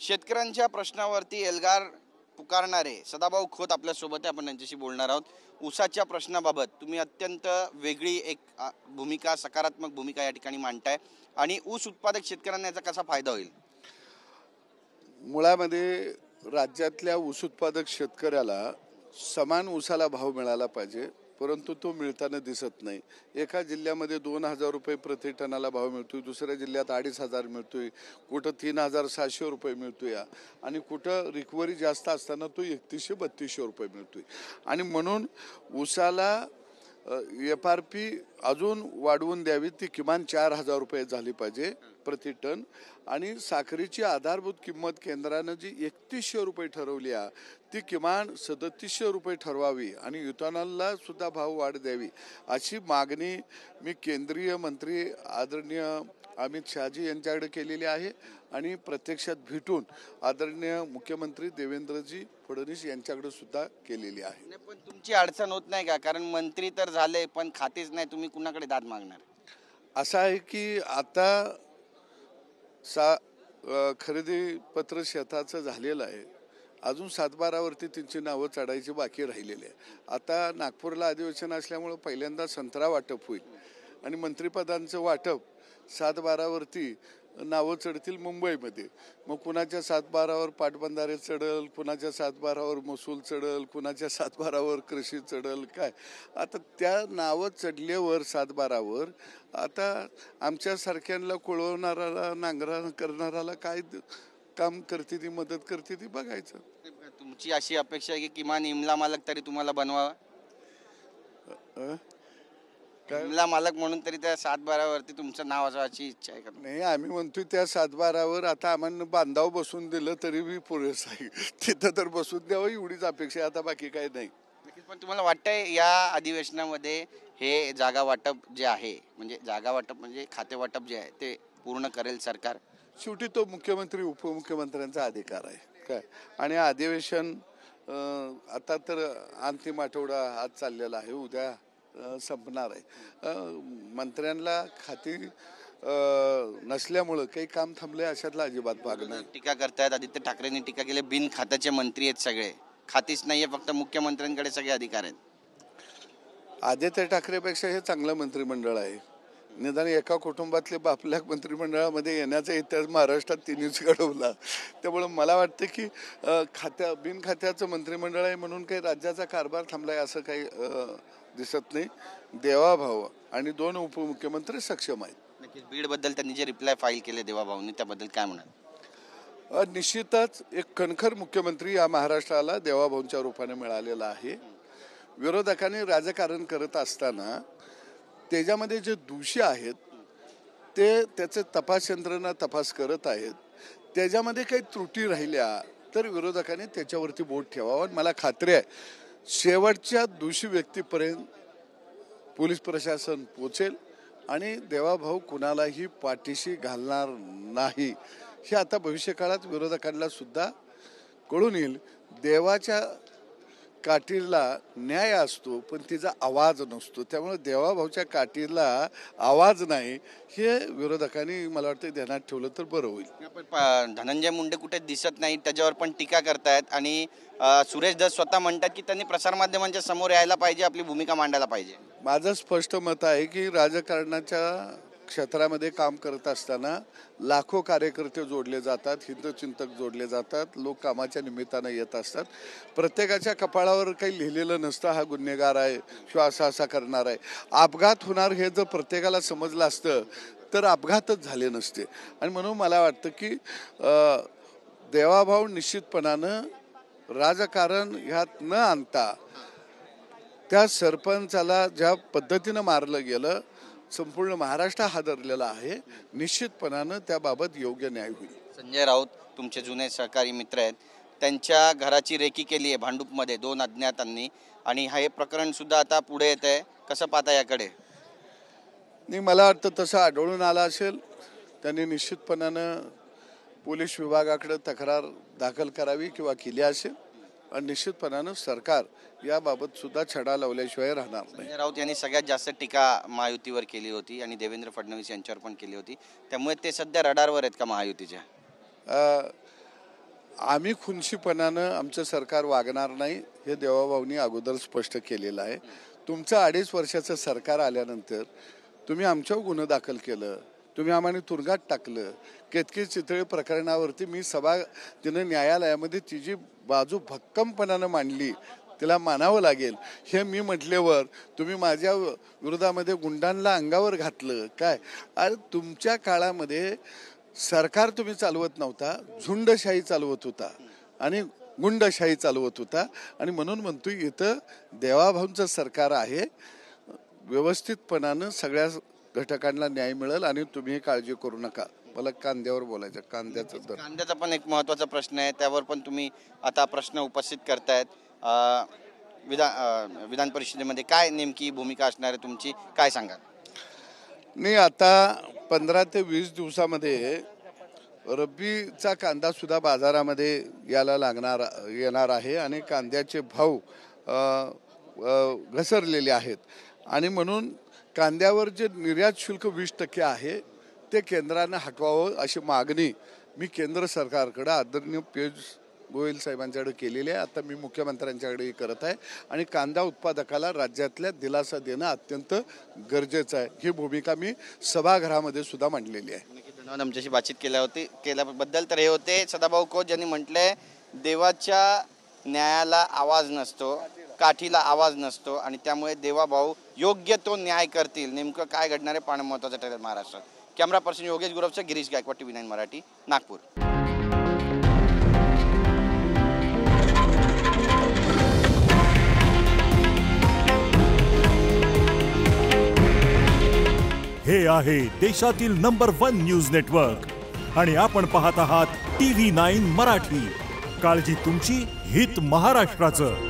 शेतकऱ्यांच्या प्रश्नावरती एल्गार पुकारणारे सदाभाऊ खोत आपल्यासोबत आहे. आपण त्यांच्याशी बोलणार आहोत. ऊसाच्या प्रश्नाबाबत तुम्ही अत्यंत वेगळी एक भूमिका, सकारात्मक भूमिका या ठिकाणी मांडताय आणि ऊस उत्पादक शेतकऱ्यांना याचा कसा फायदा होईल? मुळामध्ये राज्यातल्या ऊस उत्पादक शेतकऱ्याला समान ऊसाला भाव मिळाला पाहिजे, परंतु तो मिळताना दिसत नाही. एका जिल्ह्यामध्ये 2,000 रुपये प्रति टनाला भाव मिळतोय, दुसऱ्या जिल्ह्यात 2,500 मिळतोय, कुठं 3,700 रुपये मिळतोय आणि कुठं रिकव्हरी जास्त असताना तो 3,100-3,200 रुपये मिळतोय. आणि म्हणून ऊसाला FRP अजून वाढवून द्यावी, ती किमान 4,000 रुपये झाली पाहिजे प्रति टन. आणि साखरेची आधारभूत किंमत केंद्रानं जी 3,100 रुपये ठरवली आहे ती किमान 3,700 रुपये ठरवावी आणि इथेनॉलला सुद्धा भाव वाढ द्यावी, अशी मागणी मी केंद्रीय मंत्री आदरणीय अमित शहाजी यांच्याकडे केलेली आहे आणि प्रत्यक्षात भेटून आदरणीय मुख्यमंत्री देवेंद्रजी फडणवीस यांच्याकडे सुद्धा केलेली आहे. पण तुमची अडचण होत नाही का? कारण मंत्री तर झाले पण खातेच नाही, तुम्ही कुणाकडे दाद मागणार? असं आहे की आता खरेदी पत्र शेताचं झालेलं आहे, अजून 7-12वरती त्यांची नावं चढायची बाकी राहिलेली आहे. आता नागपूरला अधिवेशन असल्यामुळं पहिल्यांदा संत्रा वाटप होईल आणि मंत्रिपदांचं वाटप 7-12वरती नावं चढतील मुंबईमध्ये. मग कुणाच्या 7-12वर पाटबंधारे चढल, कुणाच्या 7-12वर महसूल चढल, कुणाच्या 7-12वर कृषी चढल. काय आता त्या नावं चढल्यावर 7-12वर आता आमच्यासारख्यांना कुळवणाऱ्याला, नांगरा करणाऱ्याला काय काम करते ती, मदत करते ती बघायचं. तुमची अशी अपेक्षा आहे की किमान इमला मालक तरी तुम्हाला बनवावा? इमला मालक म्हणून तरी त्या 7-12वरती तुमचं नाव असायची इच्छा आहे का? नाही, आम्ही म्हणतोय त्या 7-12वर आता आम्हाला बांधाव बसून दिलं तरी बी पुरेस आहे, तिथं तर बसून द्यावं एवढीच अपेक्षा, आता बाकी काही नाही. पण तुम्हाला वाटतंय या अधिवेशनामध्ये हे जागा वाटप जे आहे, म्हणजे जागा वाटप म्हणजे खाते वाटप जे आहे ते पूर्ण करेल सरकार? शेवटी तो मुख्यमंत्री उपमुख्यमंत्र्यांचा अधिकार आहे काय. आणि अधिवेशन आता तर अंतिम आठवडा आज चाललेला आहे, उद्या संपणार आहे. मंत्र्यांना खाती नसल्यामुळं काही काम थांबले अशातला अजिबात भाग नाही. टीका करतायत, आदित्य ठाकरेंनी टीका केली, बिन खात्याचे मंत्री आहेत सगळे, खातीच नाहीये, फक्त मुख्यमंत्र्यांकडे सगळे अधिकार आहेत. आदित्य ठाकरेपेक्षा हे चांगलं मंत्रिमंडळ आहे. निदान एका कुटुंबातले आपल्या मंत्रिमंडळामध्ये येण्याचा इतिहास महाराष्ट्रात तिन्हीच घडवला. त्यामुळं मला वाटतं की बिनखात्याचं मंत्रिमंडळ आहे म्हणून काही राज्याचा कारभार थांबलाय असं काही दिसत नाही. देवाभाऊ आणि 2 उपमुख्यमंत्री सक्षम आहेत. नक्कीच. बीडबद्दल त्यांनी जे रिप्लाय फाईल केले देवाभाऊंनी, त्याबद्दल काय म्हणाल? निश्चितच एक कणखर मुख्यमंत्री या महाराष्ट्राला देवाभाऊंच्या रूपाने मिळालेला आहे. विरोधकांनी राजकारण करत असताना त्याच्यामध्ये जे दोषी आहेत ते त्याचे तपास यंत्रणा तपास करत आहेत. त्याच्यामध्ये काही त्रुटी राहिल्या तर विरोधकांनी त्याच्यावरती बोट ठेवावं. मला खात्री आहे शेवटच्या दोषी व्यक्तीपर्यंत पोलीस प्रशासन पोचेल आणि देवाभाऊ कुणालाही पाठीशी घालणार नाही हे आता भविष्यकाळात विरोधकांना सुद्धा कळून येईल. देवाच्या काठीला न्याय असतो पण तिचा आवाज नसतो, त्यामुळे देवाभाऊच्या काठीला आवाज नाही हे विरोधकांनी मला वाटतं ध्यानात ठेवलं तर बरं होईल. धनंजय मुंडे कुठे दिसत नाही, त्याच्यावर पण टीका करतायत आणि सुरेश दस स्वतः म्हणतात की त्यांनी प्रसारमाध्यमांच्या समोर यायला पाहिजे, आपली भूमिका मांडायला पाहिजे. माझं स्पष्ट मत आहे की राजकारणाच्या क्षेत्रामध्ये काम करत असताना लाखो कार्यकर्ते जोडले जातात, हितचिंतक जोडले जातात, लोक कामाच्या निमित्तानं येत असतात. प्रत्येकाच्या कपाळावर काही लिहिलेलं नसतं हा गुन्हेगार आहे किंवा असा करणार आहे. अपघात होणार हे जर प्रत्येकाला समजलं असतं तर अपघातच झाले नसते. आणि म्हणून मला वाटतं की देवाभाऊ निश्चितपणानं राजकारण ह्यात न आणता त्या सरपंचाला ज्या पद्धतीनं मारलं गेलं संपूर्ण महाराष्ट्र हादरलेला आहे, निश्चितपणानं त्याबाबत योग्य न्याय होईल. संजय राऊत तुमचे जुने सहकारी मित्र आहेत, त्यांच्या घराची रेकी केली आहे भांडूपमध्ये 2 अज्ञातांनी आणि हे प्रकरण सुद्धा आता पुढे येत आहे, कसं पाहता याकडे? नाही, मला वाटतं तसं आढळून आलं असेल त्यांनी निश्चितपणानं पोलीस विभागाकडे तक्रार दाखल करावी किंवा केली असेल आणि निश्चितपणानं सरकार याबाबत सुद्धा छडा लावल्याशिवाय राहणार नाही. संजय राऊत यांनी सगळ्यात जास्त टीका महायुतीवर केली होती आणि देवेंद्र फडणवीस यांच्यावर पण केली होती, त्यामुळे ते सध्या रडारवर आहेत का महायुतीच्या? आम्ही खुनशीपणानं आमचं सरकार वागणार नाही हे देवाभाऊनी अगोदर स्पष्ट केलेलं आहे. तुमचं 2.5 वर्षाचं सरकार आल्यानंतर तुम्ही आमच्यावर गुन्हा दाखल केलं, तुम्ही आम्हाला तुरुंगात टाकलं. केतकी चितळे प्रकरणावरती मी तिनं न्यायालयामध्ये तिची बाजू भक्कमपणानं मांडली, तिला मानावं लागेल हे मी म्हटल्यावर तुम्ही माझ्या विरोधामध्ये गुंडांना अंगावर घातलं. काय अरे तुमच्या काळामध्ये सरकार तुम्ही चालवत नव्हता, झुंडशाही चालवत होता आणि गुंडशाही चालवत होता. आणि म्हणून म्हणतो इथं देवाभाऊंचं सरकार आहे, व्यवस्थितपणानं सगळ्या घटकांना न्याय मिळेल आणि तुम्ही काळजी करू नका. मला कांद्यावर बोलायचं, कांद्याचा पण एक महत्त्वाचा प्रश्न आहे, त्यावर पण तुम्ही आता प्रश्न उपस्थित करतायत. विधान परिषदेमध्ये काय नेमकी भूमिका असणार आहे तुमची, काय सांगा? नाही, आता 15 ते 20 दिवसामध्ये रब्बीचा कांदा सुद्धा बाजारामध्ये येणार आहे आणि कांद्याचे भाव घसरलेले आहेत. आणि म्हणून कांद्यावर जे निर्यात शुल्क 20% आहे ते केंद्रानं हटवावं अशी मागणी मी केंद्र सरकारकडे आदरणीय पियुष गोयल साहेबांच्याकडे केलेली आहे. आता मी मुख्यमंत्र्यांच्याकडेही करत आहे आणि कांदा उत्पादकाला राज्यातल्या दिलासा देणं अत्यंत गरजेचं आहे. ही भूमिका मी सभागृहामध्ये सुद्धा मांडलेली आहे. धन्यवाद आमच्याशी बातचीत केल्याबद्दल. तर हे होते सदाभाऊ खोत, ज्यांनी म्हटलंय देवाच्या न्यायाला आवाज नसतो, काठीला आवाज नसतो आणि त्यामुळे देवाभाऊ योग्य तो न्याय करतील. नेमकं काय घडणार आहे पाहणं महत्त्वाचं ठरेल महाराष्ट्रात. कॅमेरा पर्सन योगेश गुरवचा गिरीश गायकवाड, TV9 मराठी, नागपूर. हे आहे देशातील नंबर 1 न्यूज नेटवर्क आणि आपण पाहत आहात TV9 मराठी. काळजी तुमची, हित महाराष्ट्राचं.